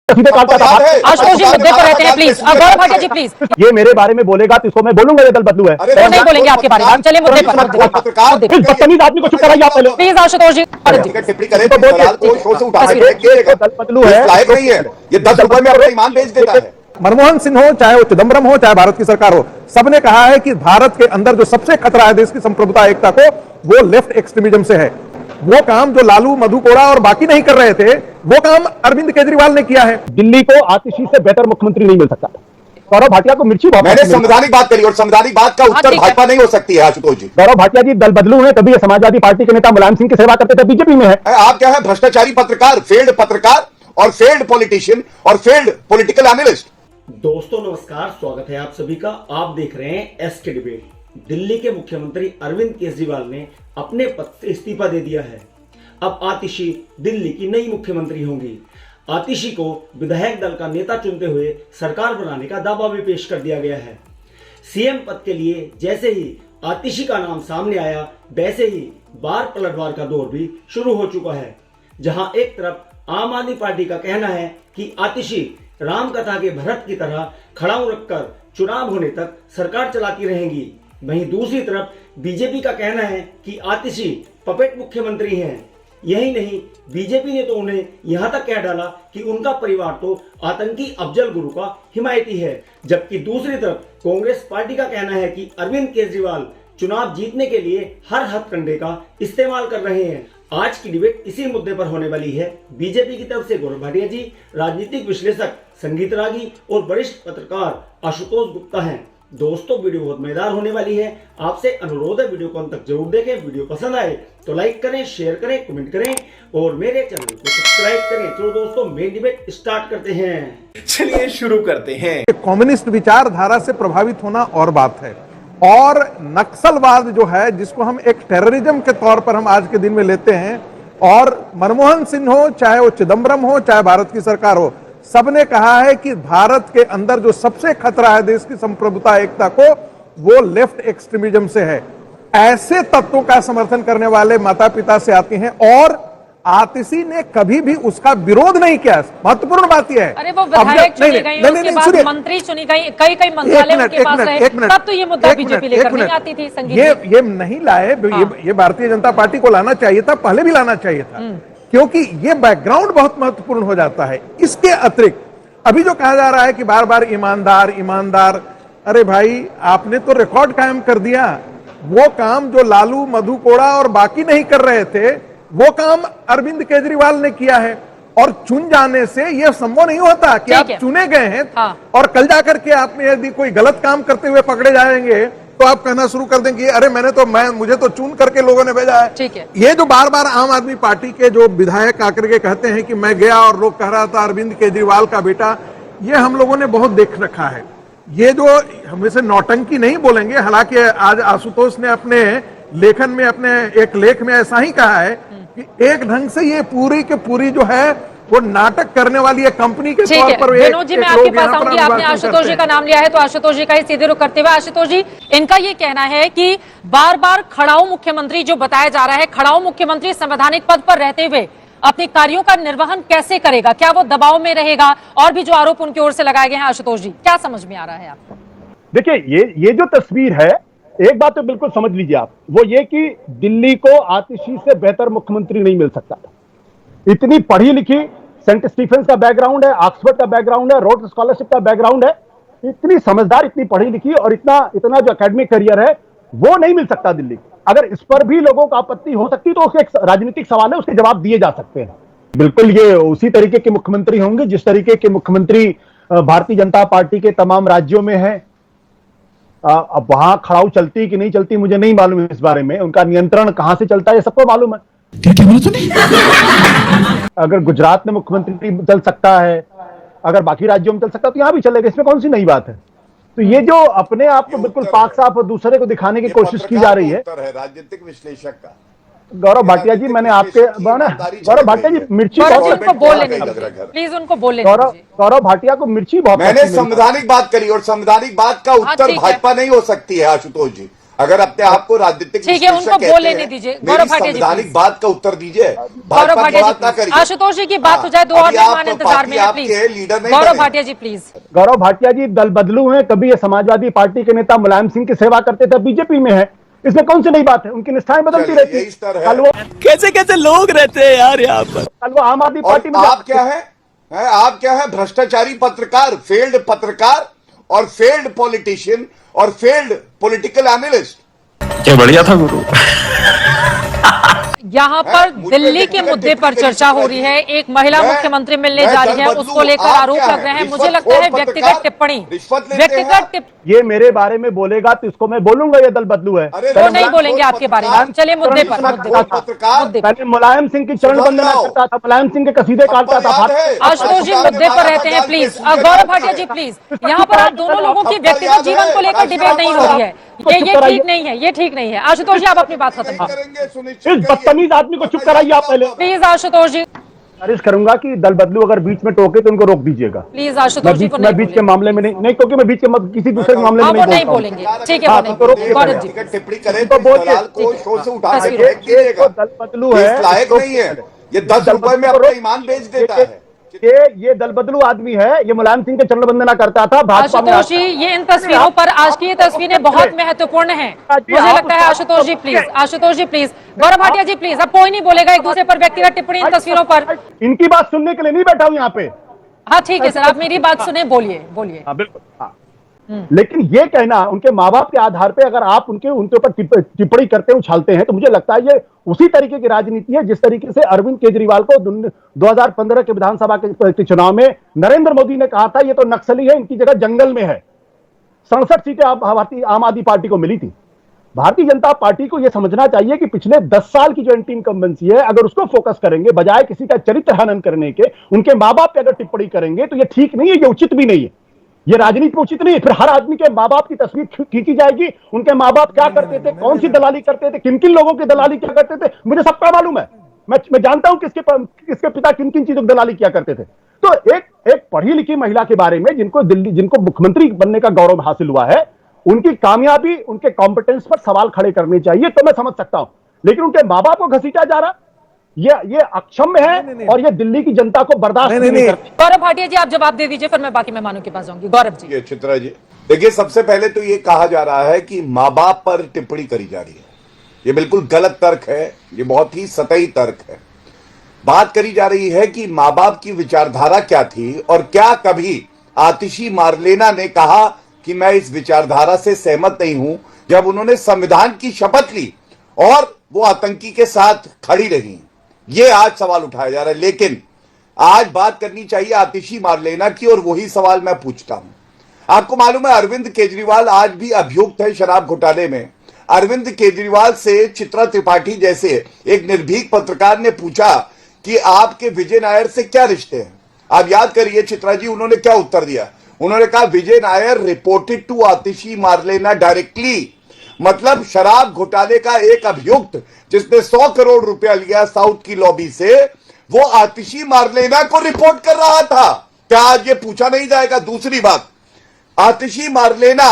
सीधे काटता था। आशुतोष जी मुद्दे पर रहते हैं प्लीज। गौरव भाटिया जी प्लीज। ये मेरे बारे में बोलेगा तो इसको मैं बोलूंगा ये दल बदलू है। वो नहीं बोलेंगे आपके बारे में। चलिए मुद्दे पर। इस बदतमीज आदमी को चुप कराइए आप पहले। प्लीज आशुतोष जी। टिप्पणी करें तो दलाल को शो से उठा के फेंकिएगा। दल बदलू है, लायक नहीं है, ये 10 रुपए में अपना ईमान बेच देता है। मनमोहन सिंह हो, चाहे वो चिदम्बरम हो, चाहे भारत की सरकार हो, सबने कहा है कि भारत के अंदर जो सबसे खतरा है देश की संप्रभुता एकता को, वो लेफ्ट एक्सट्रीमिज्म से है। वो काम जो लालू, मधु कोड़ा और बाकी नहीं कर रहे थे, वो काम अरविंद केजरीवाल ने किया है। दिल्ली को आतिशी से बेहतर मुख्यमंत्री नहीं मिल सकता। गौरव भाटिया को मिर्ची बहुत मैंने संवैधानिक बात करी और संवैधानिक बात का उत्तर भाजपा नहीं हो सकती है। आशुतोष जी, गौरव भाटिया जी दल बदलू है, कभी ये समाजवादी पार्टी के नेता मुलायम सिंह की सेवा करते थे, बीजेपी में है। आप क्या है, भ्रष्टाचारी पत्रकार, फेल्ड पत्रकार और फेल्ड पॉलिटिशियन और फेल्ड पॉलिटिकल एनालिस्ट। दोस्तों नमस्कार, स्वागत है आप सभी का। आप देख रहे हैं एसके डिबेट। दिल्ली के मुख्यमंत्री अरविंद केजरीवाल ने अपने पद से इस्तीफा दे दिया है। अब आतिशी दिल्ली की नई मुख्यमंत्री होंगी। आतिशी को विधायक दल का नेता चुनते हुए सरकार बनाने का दावा भी पेश कर दिया गया है। सीएम पद के लिए जैसे ही आतिशी का नाम सामने आया, वैसे ही बार पलटवार का दौर भी शुरू हो चुका है, जहां एक तरफ आम आदमी पार्टी का कहना है कि आतिशी राम कथा के भरत की तरह खड़ाऊ रखकर चुनाव होने तक सरकार चलाती रहेंगी। वहीं दूसरी तरफ बीजेपी का कहना है कि आतिशी पपेट मुख्यमंत्री हैं। यही नहीं, बीजेपी ने तो उन्हें यहां तक कह डाला कि उनका परिवार तो आतंकी अफजल गुरु का हिमायती है। जबकि दूसरी तरफ कांग्रेस पार्टी का कहना है कि अरविंद केजरीवाल चुनाव जीतने के लिए हर हथकंडे का इस्तेमाल कर रहे हैं। आज की डिबेट इसी मुद्दे पर होने वाली है। बीजेपी की तरफ से गौरव भाटिया जी, राजनीतिक विश्लेषक संगीत रागी और वरिष्ठ पत्रकार आशुतोष गुप्ता हैं। दोस्तों वीडियो बहुत मजेदार होने वाली है। आपसे अनुरोध है वीडियो को अंत तक जरूर देखें। वीडियो पसंद आए तो लाइक करें, शेयर करें, कमेंट करें और मेरे चैनल को सब्सक्राइब करें। चलो दोस्तों मेन डिबेट स्टार्ट करते हैं। चलिए शुरू करते हैं। कम्युनिस्ट विचारधारा से प्रभावित होना और बात है, और नक्सलवाद जो है जिसको हम एक टेररिज्म के तौर पर हम आज के दिन में लेते हैं, और मनमोहन सिंह हो, चाहे वो चिदम्बरम हो, चाहे भारत की सरकार हो, सबने कहा है कि भारत के अंदर जो सबसे खतरा है देश की संप्रभुता एकता को, वो लेफ्ट एक्सट्रीमिज्म से है। ऐसे तत्वों का समर्थन करने वाले माता पिता से आती हैं, और आतिशी ने कभी भी उसका विरोध नहीं किया। महत्वपूर्ण बात यह है। अरे वो विधायक चुनी गई, उसके बाद मंत्री चुनी गई, कई मंत्रालय उनके पास रहे, तब तो ये मुद्दा बीजेपी लेकर नहीं आती थी। संगीत ये नहीं लाए, ये भारतीय जनता पार्टी को लाना चाहिए था, पहले भी लाना चाहिए था, क्योंकि ये बैकग्राउंड बहुत महत्वपूर्ण हो जाता है। इसके अतिरिक्त अभी जो कहा जा रहा है कि बार बार ईमानदार ईमानदार, अरे भाई आपने तो रिकॉर्ड कायम कर दिया। वो काम जो लालू, मधु कोड़ा और बाकी नहीं कर रहे थे, वो काम अरविंद केजरीवाल ने किया है। और चुन जाने से यह संभव नहीं होता कि आप चुने गए हैं और कल जाकर के आप में यदि कोई गलत काम करते हुए पकड़े जाएंगे तो आप कहना शुरू कर देंगे अरे मुझे तो चुन करके लोगों ने भेजा है। ठीक है। ये जो बार बार आम आदमी पार्टी के जो विधायक आकर के कहते हैं कि मैं गया और लोग कह रहा था अरविंद केजरीवाल का बेटा, ये हम लोगों ने बहुत देख रखा है। ये जो हम इसे नौटंकी नहीं बोलेंगे, हालांकि आज आशुतोष ने अपने लेखन में, अपने एक लेख में ऐसा ही कहा है कि एक ढंग से ये पूरी के पूरी जो है वो नाटक करने वाली है कंपनी के तौर पर। विनोद जी, मैं आपके पास आऊंगी। आपने आशुतोष जी का नाम लिया है तो आशुतोष जी का ही सीधे रुख करते हुए, आशुतोष जी, इनका ये कहना है कि बार बार खड़ाऊ मुख्यमंत्री जो बताया जा रहा है, खड़ाऊ मुख्यमंत्री संवैधानिक पद पर रहते हुए अपने कार्यों का निर्वहन कैसे करेगा? क्या वो दबाव में रहेगा? और भी जो आरोप उनकी ओर से लगाए गए हैं, आशुतोष जी क्या समझ में आ रहा है आपको? देखिए ये जो तस्वीर है, एक बात तो बिल्कुल समझ लीजिए आप, वो ये कि दिल्ली को आतिशी से बेहतर मुख्यमंत्री नहीं मिल सकता। इतनी पढ़ी लिखी, सेंट स्टीफेंस का बैकग्राउंड है, ऑक्सफोर्ड का बैकग्राउंड है, रोड्स स्कॉलरशिप का बैकग्राउंड है, इतनी समझदार, इतनी पढ़ी लिखी और इतना जो एकेडमिक करियर है, वो नहीं मिल सकता दिल्ली को। अगर इस पर भी लोगों को आपत्ति हो सकती तो उसके एक राजनीतिक सवाल है, उसके जवाब दिए जा सकते हैं। बिल्कुल ये उसी तरीके के मुख्यमंत्री होंगे जिस तरीके के मुख्यमंत्री भारतीय जनता पार्टी के तमाम राज्यों में है। अब वहां खड़ाऊ चलती कि नहीं चलती मुझे नहीं मालूम है, इस बारे में उनका नियंत्रण कहां से चलता है ये सबको मालूम है। क्या बोला तूने? अगर गुजरात में मुख्यमंत्री चल सकता है, अगर बाकी राज्यों में चल सकता है तो यहां भी चलेगा, इसमें कौन सी नई बात है। तो ये जो अपने आप को बिल्कुल पाक साफ और दूसरे को दिखाने की कोशिश की जा रही है राजनीतिक विश्लेषक का। गौरव भाटिया जी, मैंने आपके गौरव भाटिया जी मिर्ची उनको बोल लेने प्लीज, उनको बोल लेने गौरव भाटिया को मिर्ची बहुत। मैंने संवैधानिक बात करी और संवैधानिक बात का उत्तर भाजपा नहीं हो सकती है। आशुतोष जी, अगर अपने आप को राजनीतिक ठीक है, विश्लेषक उनको कहते बोल हैं, लेने दीजिए। मेरी गौरव भाटिया जी, संवैधानिक प्लीज। बात का उत्तर दीजिए। गौरव भाजपा की भाटिया बात ना जी, करिए। आशुतोष जी की बात हो जाए, दो और अभी आप मेहमान इंतजार में है, पार्टी प्लीज। आपके लीडर नहीं गौरव बने। भाटिया जी प्लीज। गौरव भाटिया जी दल बदलू हैं, कभी ये समाजवादी पार्टी के नेता मुलायम सिंह की सेवा करते थे, बीजेपी में है, इसमें कौन सी नई बात है? उनकी निष्ठाएं बदलती चलिए, रहती यही स्तर है। कल वो कैसे कैसे लोग रहते हैं यार यहाँ पर। कल वो आम आदमी और पार्टी में आप क्या है? आप क्या है? भ्रष्टाचारी पत्रकार, फेल्ड पत्रकार और फेल्ड पॉलिटिशियन और फेल्ड पॉलिटिकल एनालिस्ट। क्या बढ़िया था गुरु। यहाँ पर दिल्ली के मुद्दे पर चर्चा हो रही है। एक महिला मुख्यमंत्री मिलने जा रही है, उसको लेकर आरोप लग रहे हैं। मुझे लगता है व्यक्तिगत टिप्पणी, ये मेरे बारे में बोलेगा तो इसको मैं बोलूंगा ये दल बदलू है। वो नहीं बोलेंगे आपके बारे में। चलिए मुद्दे पर, मुद्दे पर। पहले मुलायम सिंह की चरण वंदना करता था, मुलायम सिंह के कसीदे काटता था। आशुतोष जी मुद्दे पर रहते हैं प्लीज। गौरव भाटिया जी प्लीज, यहाँ पर आप दोनों लोगों की व्यक्तिगत जीवन को लेकर डिबेट नहीं हो रही है। ये ठीक नहीं है, ये ठीक नहीं है। आशुतोष जी आप अपनी बात खत्म करें। इस बदतमीज आदमी को चुप कराइए आप पहले। प्लीज आशुतोष जी, गुजारिश करूंगा कि दल बदलू अगर बीच में टोके तो उनको रोक दीजिएगा। प्लीज आशुतोष जी को मैं बीच के मामले में नहीं, क्योंकि मैं बीच के किसी दूसरे मामले में वो नहीं बोलता बोलेंगे। ठीक है, वो नहीं बोलेंगे। गौरव जी टिप्पणी करें तो दलाल को शोर से उठा के फेंक दीजिएगा। दल बदलू है, इस लायक नहीं है। ये 10 रुपए में अपना ईमान बेच देता है। ये दल बदलू आदमी है, ये मुलायम सिंह के चरण वंदना करता था भाजपा में। आशुतोष जी, ये इन तस्वीरों पर, आज की ये तस्वीरें बहुत महत्वपूर्ण हैं, मुझे लगता है। Ashutosh ji please, Ashutosh ji please, Gaurav Bhatia ji please. अब कोई नहीं बोलेगा एक दूसरे पर व्यक्तिगत टिप्पणी इन तस्वीरों पर। इनकी बात सुनने के लिए नहीं बैठा हूं यहाँ पे। हाँ ठीक है सर, आप मेरी बात सुने, बोलिए बोलिए। हाँ बिल्कुल, हाँ। लेकिन ये कहना उनके माँ बाप के आधार पे अगर आप उनके ऊपर टिप्पणी करते हैं, उछालते हैं, तो मुझे लगता है ये उसी तरीके की राजनीति है जिस तरीके से अरविंद केजरीवाल को 2015 के विधानसभा के चुनाव में नरेंद्र मोदी ने कहा था ये तो नक्सली है, इनकी जगह जंगल में है। 67 सीटें आम आदमी पार्टी को मिली थी। भारतीय जनता पार्टी को यह समझना चाहिए कि पिछले 10 साल की जो एंटी इनकम्बेंसी है, अगर उसको फोकस करेंगे बजाय किसी का चरित्र हनन करने के, उनके माँ बाप पे अगर टिप्पणी करेंगे तो ये ठीक नहीं है, ये उचित भी नहीं है, ये राजनीति में उचित नहीं है। फिर हर आदमी के माँ बाप की तस्वीर खींची जाएगी, उनके माँ बाप क्या करते थे, कौन सी दलाली करते थे, किन किन लोगों की दलाली क्या करते थे, मुझे सबका मालूम है। मैं जानता हूं किसके पिता किन किन चीजों की दलाली क्या करते थे। तो एक पढ़ी लिखी महिला के बारे में जिनको मुख्यमंत्री बनने का गौरव हासिल हुआ है, उनकी कामयाबी, उनके कॉम्पिटेंस पर सवाल खड़े करने चाहिए, तो मैं समझ सकता हूं। लेकिन उनके माँ बाप को घसीटा जा रहा, ये अक्षम्य है और ये दिल्ली की जनता को बर्दाश्त नहीं करती। गौरव भाटिया जी आप जवाब दे दीजिए, फिर मैं बाकी मेहमानों के पास जाऊंगी। गौरव जी। ये चित्रा जी देखिए, सबसे पहले तो ये कहा जा रहा है कि माँ बाप पर टिप्पणी करी जा रही है, ये बिल्कुल गलत तर्क है, ये बहुत ही सतही तर्क है। बात करी जा रही है कि माँ बाप की विचारधारा क्या थी, और क्या कभी आतिशी मार्लेना ने कहा कि मैं इस विचारधारा से सहमत नहीं हूं, जब उन्होंने संविधान की शपथ ली और वो आतंकी के साथ खड़ी रही। ये आज सवाल उठाया जा रहा है। लेकिन आज बात करनी चाहिए आतिशी मार्लेना की, और वही सवाल मैं पूछता हूं। आपको मालूम है अरविंद केजरीवाल आज भी अभियुक्त है शराब घोटाले में। अरविंद केजरीवाल से चित्रा त्रिपाठी जैसे एक निर्भीक पत्रकार ने पूछा कि आपके विजय नायर से क्या रिश्ते हैं। आप याद करिए चित्रा जी, उन्होंने क्या उत्तर दिया। उन्होंने कहा Vijay Nair reported to Atishi Marlena directly, मतलब शराब घोटाले का एक अभियुक्त जिसने 100 करोड़ रुपया लिया साउथ की लॉबी से, वो आतिशी मार्लेना को रिपोर्ट कर रहा था। क्या आज ये पूछा नहीं जाएगा? दूसरी बात, आतिशी मार्लेना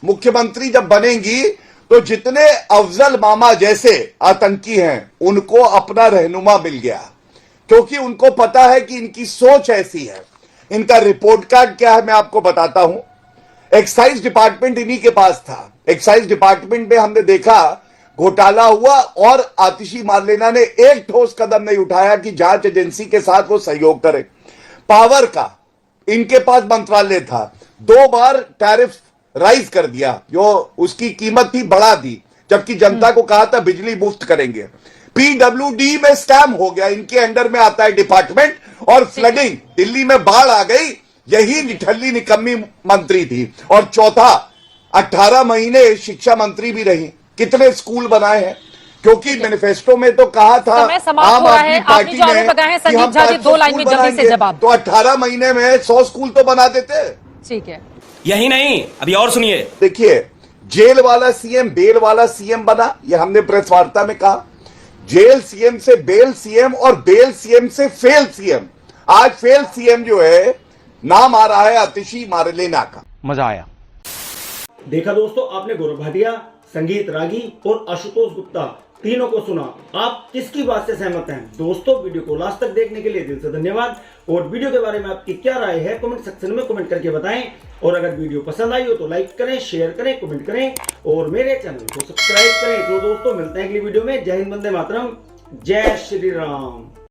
मुख्यमंत्री जब बनेंगी तो जितने अफजल मामा जैसे आतंकी हैं उनको अपना रहनुमा मिल गया, क्योंकि उनको पता है कि इनकी सोच ऐसी है। इनका रिपोर्ट कार्ड क्या है मैं आपको बताता हूं। एक्साइज डिपार्टमेंट इन्हीं के पास था। एक्साइज डिपार्टमेंट में हमने देखा घोटाला हुआ और आतिशी मार्लेना ने एक ठोस कदम नहीं उठाया कि जांच एजेंसी के साथ वो सहयोग करे। पावर का इनके पास मंत्रालय था, 2 बार टैरिफ राइज कर दिया, जो उसकी कीमत थी बढ़ा दी, जबकि जनता को कहा था बिजली मुफ्त करेंगे। पीडब्ल्यूडी में स्कैम हो गया, इनके अंडर में आता है डिपार्टमेंट, और फ्लडिंग, दिल्ली में बाढ़ आ गई, यही निठल्ली निकम्मी मंत्री थी। और चौथा, 18 महीने शिक्षा मंत्री भी रही, कितने स्कूल बनाए हैं, क्योंकि मैनिफेस्टो में तो कहा था आम आदमी पार्टी ने कि हम 2 लाइन में जल्दी से जवाब, तो 18 महीने में 100 स्कूल तो बना देते। ठीक है, यही नहीं, अभी और सुनिए। देखिए, जेल वाला सीएम बेल वाला सीएम बना, ये हमने प्रेस वार्ता में कहा। जेल सीएम से बेल सीएम और बेल सीएम से फेल सीएम। आज फेल सीएम जो है, नाम आ रहा है आतिशी मार्लेना का। मजा आया। देखा दोस्तों आपने, गौरव भाटिया संगीत रागी और आशुतोष गुप्ता, तीनों को सुना। आप किसकी बात से सहमत हैं? दोस्तों, वीडियो को लास्ट तक देखने के लिए दिल से धन्यवाद। और वीडियो के बारे में आपकी क्या राय है कमेंट सेक्शन में कमेंट करके बताएं। और अगर वीडियो पसंद आई हो तो लाइक करें, शेयर करें, कमेंट करें और मेरे चैनल को सब्सक्राइब करें। तो दोस्तों, मिलते हैं अगली वीडियो में। जय हिंद, वंदे मातरम, जय श्री राम।